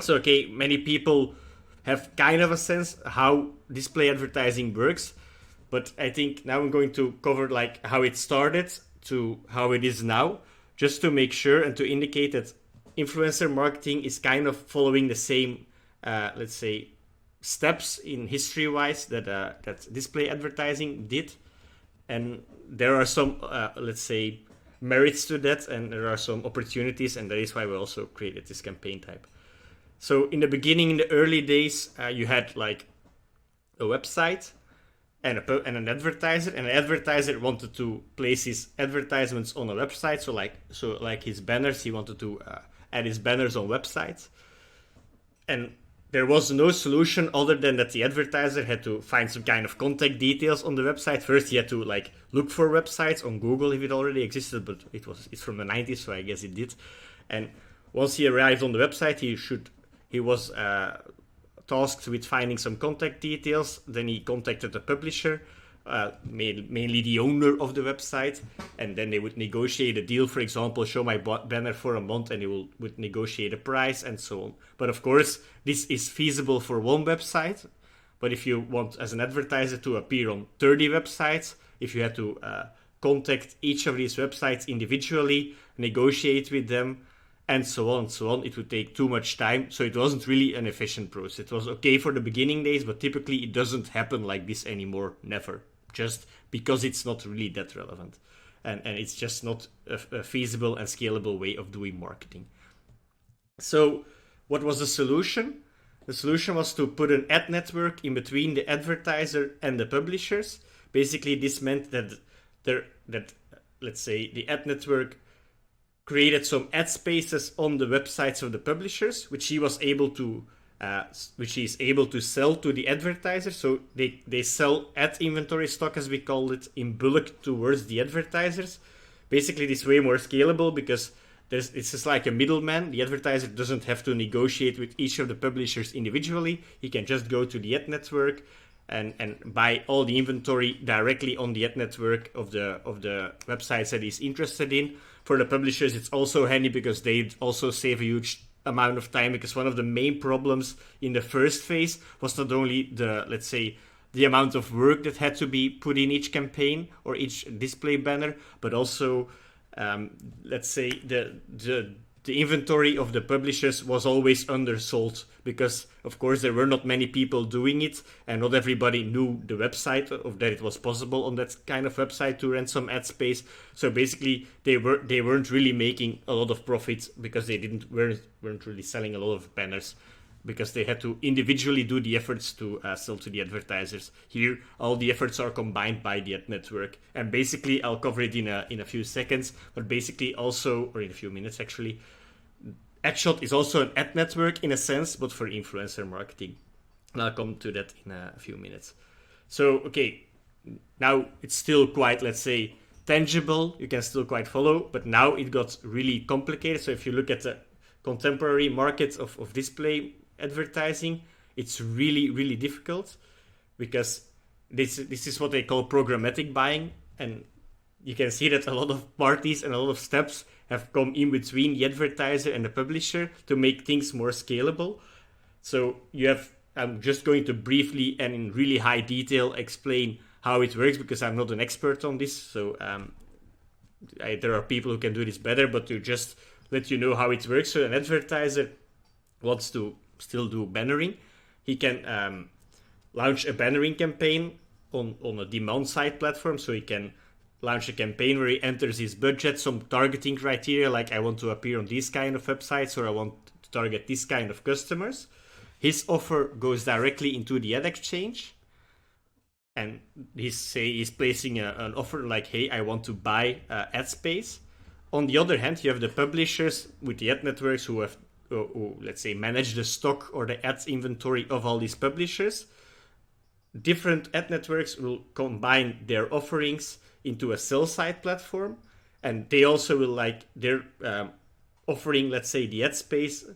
So okay, many people have kind of a sense how display advertising works, but I think now I'm going to cover like how it started to how it is now, just to make sure and to indicate that influencer marketing is kind of following the same, let's say, steps in history-wise that display advertising did, and there are some, let's say, merits to that, and there are some opportunities, and that is why we also created this campaign type. So in the beginning, in the early days, you had like a website and an advertiser, and an advertiser wanted to place his advertisements on a website. So like his banners, he wanted to add his banners on websites, and there was no solution other than that the advertiser had to find some kind of contact details on the website. First, he had to like look for websites on Google if it already existed, but it's from the 90s, so I guess it did. And once he arrived on the website, he was tasked with finding some contact details. Then he contacted the publisher, mainly the owner of the website, and then they would negotiate a deal. For example, show my banner for a month, and he would negotiate a price and so on. But of course, this is feasible for one website. But if you want, as an advertiser, to appear on 30 websites, if you had to contact each of these websites individually, negotiate with them, and so on and so on, it would take too much time. So it wasn't really an efficient process. It was okay for the beginning days, but typically it doesn't happen like this anymore. Never. Just because it's not really that relevant. And it's just not a feasible and scalable way of doing marketing. So what was the solution? The solution was to put an ad network in between the advertiser and the publishers. Basically, this meant that let's say the ad network created some ad spaces on the websites of the publishers, which he is able to sell to the advertisers. So they sell ad inventory stock, as we call it, in bulk towards the advertisers. Basically, this is way more scalable because it's just like a middleman. The advertiser doesn't have to negotiate with each of the publishers individually. He can just go to the ad network and buy all the inventory directly on the ad network of the websites that he's interested in. For the publishers, it's also handy because they also save a huge amount of time, because one of the main problems in the first phase was not only the amount of work that had to be put in each campaign or each display banner, but also the inventory of the publishers was always undersold, because of course there were not many people doing it, and not everybody knew the website of that it was possible on that kind of website to rent some ad space. So basically they weren't really making a lot of profits, because they weren't really selling a lot of banners, because they had to individually do the efforts to sell to the advertisers. Here, all the efforts are combined by the ad network. And basically, I'll cover it in a few seconds, but basically also, or in a few minutes actually, AdShot is also an ad network in a sense, but for influencer marketing. And I'll come to that in a few minutes. So, okay, now it's still quite, let's say, tangible. You can still quite follow, but now it got really complicated. So if you look at the contemporary market of display advertising, it's really, really difficult, because this is what they call programmatic buying, and you can see that a lot of parties and a lot of steps have come in between the advertiser and the publisher to make things more scalable. So I'm just going to briefly and in really high detail explain how it works, because I'm not an expert on this. So there are people who can do this better, but to just let you know how it works. So an advertiser wants to still do bannering. He can launch a bannering campaign on a demand side platform. So he can launch a campaign where he enters his budget, some targeting criteria, like I want to appear on these kind of websites, or I want to target this kind of customers. His offer goes directly into the ad exchange, and he's placing an offer like, hey, I want to buy ad space. On the other hand, you have the publishers with the ad networks who let's say, manage the stock or the ads inventory of all these publishers. Different ad networks will combine their offerings into a sell-side platform, and they also will they're offering, let's say, the ad space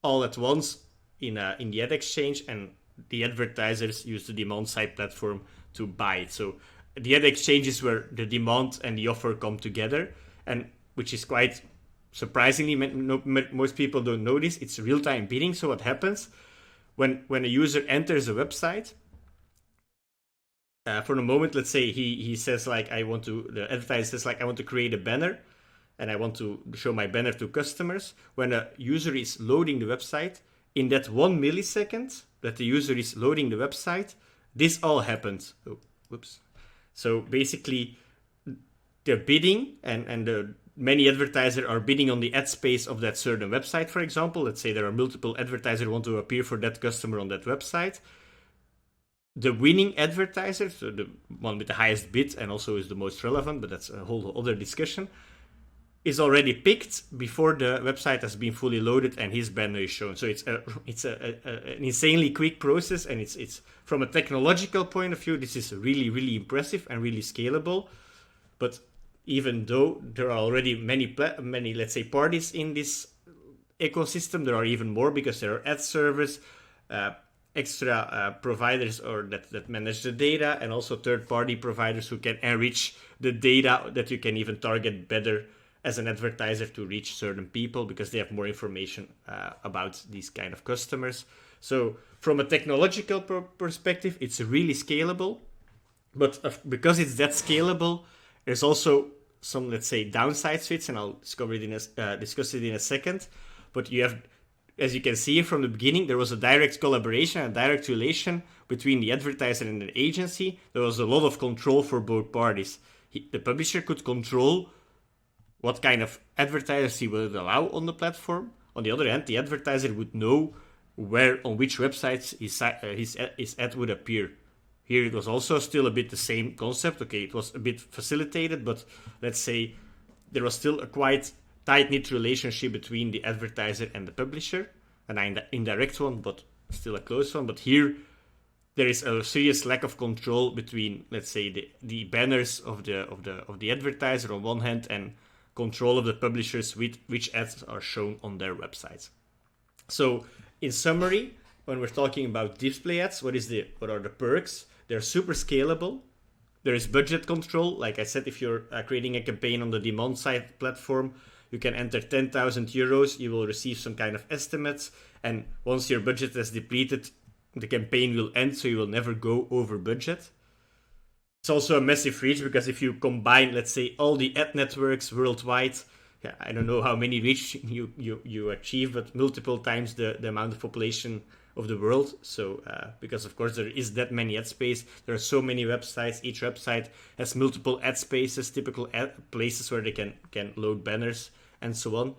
all at once in the ad exchange, and the advertisers use the demand-side platform to buy it. So the ad exchange is where the demand and the offer come together, and which is quite surprisingly, most people don't know this. It's real-time bidding. So what happens when a user enters a website? For the moment, let's say he says like the advertiser says like I want to create a banner, and I want to show my banner to customers. When a user is loading the website, in that 1 millisecond that the user is loading the website, this all happens. Oh, whoops. So basically, the bidding and the many advertisers are bidding on the ad space of that certain website, for example. Let's say there are multiple advertisers who want to appear for that customer on that website. The winning advertiser, so the one with the highest bid and also is the most relevant, but that's a whole other discussion, is already picked before the website has been fully loaded and his banner is shown. So it's an insanely quick process, and it's from a technological point of view, this is really, really impressive and really scalable. But even though there are already many let's say parties in this ecosystem, there are even more because there are ad servers, extra providers or that manage the data, and also third-party providers who can enrich the data that you can even target better as an advertiser to reach certain people because they have more information about these kind of customers. So from a technological perspective, it's really scalable. But because it's that scalable, there's also some, let's say, downsides to it, and I'll discuss it in a second. But you have, as you can see from the beginning, there was a direct collaboration, a direct relation between the advertiser and the agency. There was a lot of control for both parties. The publisher could control what kind of advertisers he would allow on the platform. On the other hand, the advertiser would know where, on which websites his ad would appear. Here it was also still a bit the same concept. Okay, it was a bit facilitated, but let's say there was still a quite tight-knit relationship between the advertiser and the publisher, an indirect one, but still a close one. But here there is a serious lack of control between, let's say, the banners of the advertiser on one hand and control of the publishers with which ads are shown on their websites. So in summary, when we're talking about display ads, what are the perks? They're super scalable. There is budget control. Like I said, if you're creating a campaign on the demand side platform, you can enter 10,000 euros. You will receive some kind of estimates. And once your budget is depleted, the campaign will end, so you will never go over budget. It's also a massive reach because if you combine, let's say, all the ad networks worldwide, I don't know how many reach you achieve, but multiple times the amount of population of the world. So because of course there is that many ad space, there are so many websites. Each website has multiple ad spaces, typical ad places where they can load banners and so on.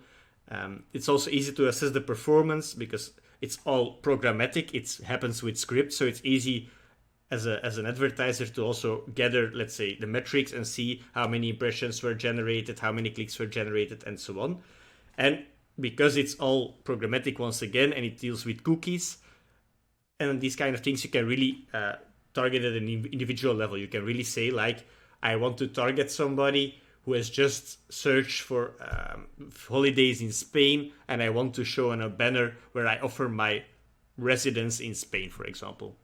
It's also easy to assess the performance because it's all programmatic. It happens with script, so it's easy as an advertiser to also gather, let's say, the metrics and see how many impressions were generated, how many clicks were generated, and so on. And because it's all programmatic once again, and it deals with cookies and these kind of things, you can really target at an individual level. You can really say, like, I want to target somebody who has just searched for holidays in Spain, and I want to show on a banner where I offer my residence in Spain, for example.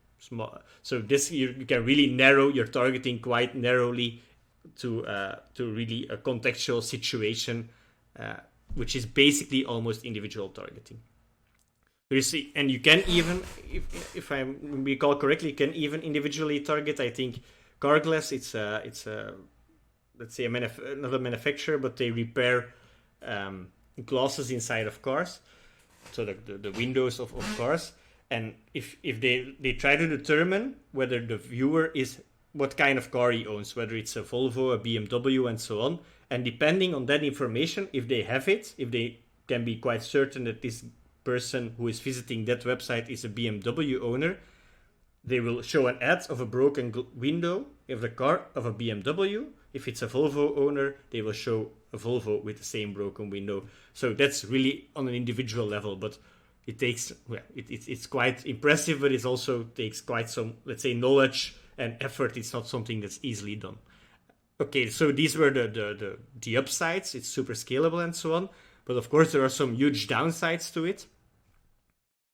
So this you can really narrow your targeting quite narrowly to really a contextual situation, which is basically almost individual targeting. You see, and you can even, if I recall correctly, you can even individually target. I think Carglass, it's a let's say another manufacturer, but they repair glasses inside of cars, so the windows of cars. And if they try to determine whether the viewer is what kind of car he owns, whether it's a Volvo, a BMW, and so on. And depending on that information, if they have it, if they can be quite certain that this person who is visiting that website is a BMW owner, they will show an ad of a broken window of the car of a BMW. If it's a Volvo owner, they will show a Volvo with the same broken window. So that's really on an individual level, but it takes, it's quite impressive, but it also takes quite some, let's say, knowledge and effort. It's not something that's easily done. Okay, so these were the upsides. It's super scalable and so on. But of course, there are some huge downsides to it.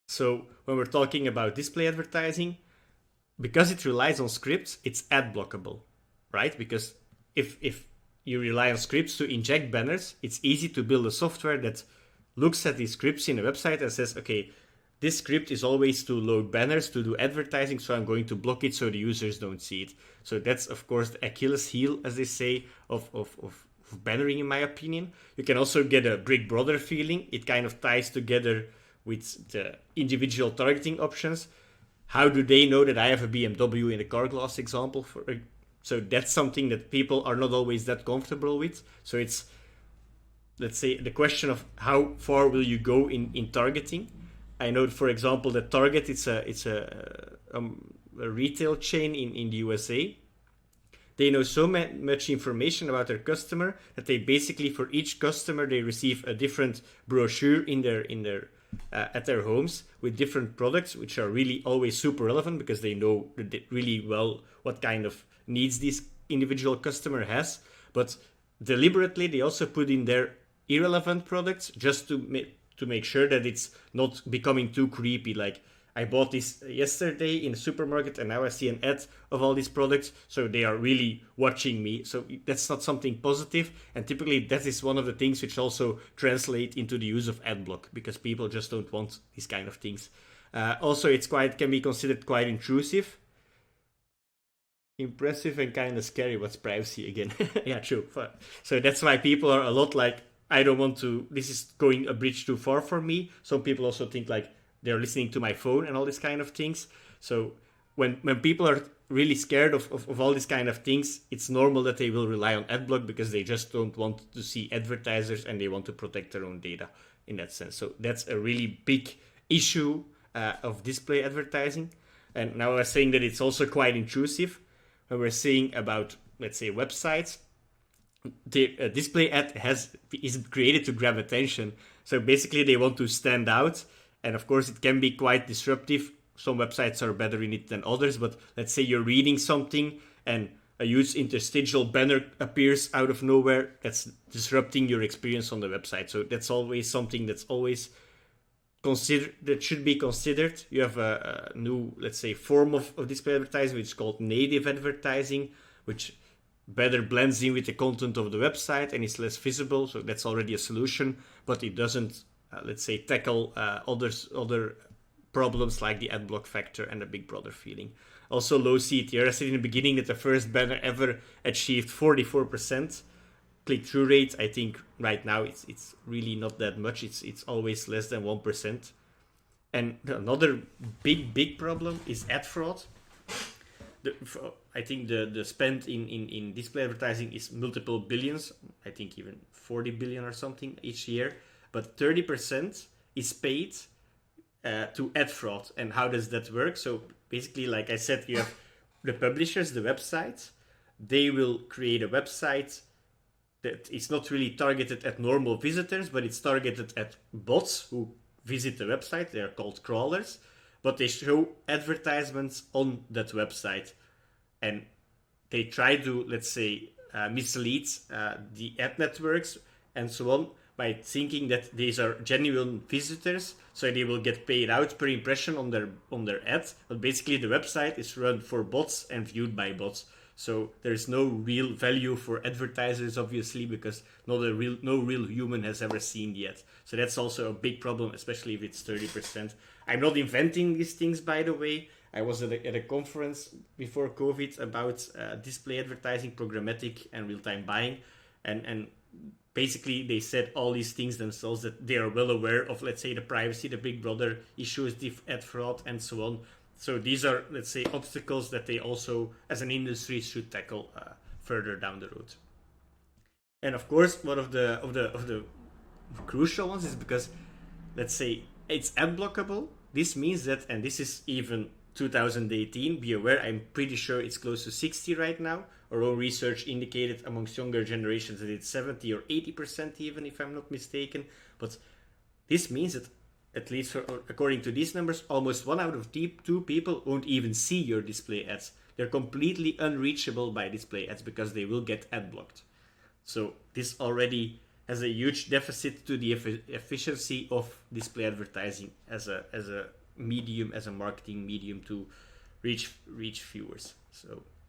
So when we're talking about display advertising, because it relies on scripts, it's ad blockable, right? Because if you rely on scripts to inject banners, it's easy to build a software that looks at these scripts in a website and says, okay, this script is always to load banners, to do advertising, so I'm going to block it so the users don't see it. So that's, of course, the Achilles heel, as they say, of bannering, in my opinion. You can also get a Big Brother feeling. It kind of ties together with the individual targeting options. How do they know that I have a BMW in the car glass example? So that's something that people are not always that comfortable with. So it's, let's say, the question of how far will you go in targeting. I know, for example, that Target, it's a retail chain in the USA. They know so much information about their customer that they basically, for each customer, they receive a different brochure in their at their homes with different products, which are really always super relevant because they know really well what kind of needs this individual customer has. But deliberately, they also put in their irrelevant products just to make sure that it's not becoming too creepy. Like, I bought this yesterday in the supermarket and now I see an ad of all these products. So they are really watching me. So that's not something positive. And typically that is one of the things which also translate into the use of ad block, because people just don't want these kind of things. Also, it's can be considered quite intrusive. Impressive and kind of scary. What's privacy again? Yeah, true. So that's why people are a lot like, I don't want to, this is going a bridge too far for me. Some people also think like, they're listening to my phone and all these kind of things. So when people are really scared of all these kind of things, it's normal that they will rely on adblock because they just don't want to see advertisers and they want to protect their own data in that sense. So that's a really big issue of display advertising. And now we're saying that it's also quite intrusive. When we're saying about, let's say, websites, the display ad is created to grab attention. So basically they want to stand out. And of course, it can be quite disruptive. Some websites are better in it than others. But let's say you're reading something and a huge interstitial banner appears out of nowhere. That's disrupting your experience on the website. So that's always something that's always that should be considered. You have a new, let's say, form of display advertising, which is called native advertising, which better blends in with the content of the website and is less visible. So that's already a solution, but it doesn't let's say, tackle other problems like the ad block factor and the Big Brother feeling. Also, low CTR. I said in the beginning that the first banner ever achieved 44% click-through rate. I think right now it's really not that much. It's always less than 1%. And another big problem is ad fraud. I think the spend in display advertising is multiple billions. I think even 40 billion or something each year. But 30% is paid to ad fraud. And how does that work? So basically, like I said, you have the publishers, the websites. They will create a website that is not really targeted at normal visitors, but it's targeted at bots who visit the website. They are called crawlers. But they show advertisements on that website. And they try to, let's say, mislead the ad networks and so on, by thinking that these are genuine visitors, so they will get paid out per impression on their ads. But basically, the website is run for bots and viewed by bots. So there is no real value for advertisers, obviously, because no real human has ever seen the ad. So that's also a big problem, especially if it's 30%. I'm not inventing these things, by the way. I was at a conference before COVID about display advertising, programmatic, and real-time buying, and basically, they said all these things themselves, that they are well aware of, let's say, the privacy, the Big Brother issues, the ad fraud, and so on. So these are, let's say, obstacles that they also, as an industry, should tackle further down the road. And of course, one of the crucial ones is because, let's say, it's ad blockable. This means that, and this is even 2018, be aware, I'm pretty sure it's close to 60 right now. Our own research indicated amongst younger generations that it's 70 or 80% even, if I'm not mistaken. But this means that, at least according to these numbers, almost 1 out of 2 people won't even see your display ads. They're completely unreachable by display ads because they will get ad blocked. So this already has a huge deficit to the efficiency of display advertising as a medium, as a marketing medium to reach viewers. So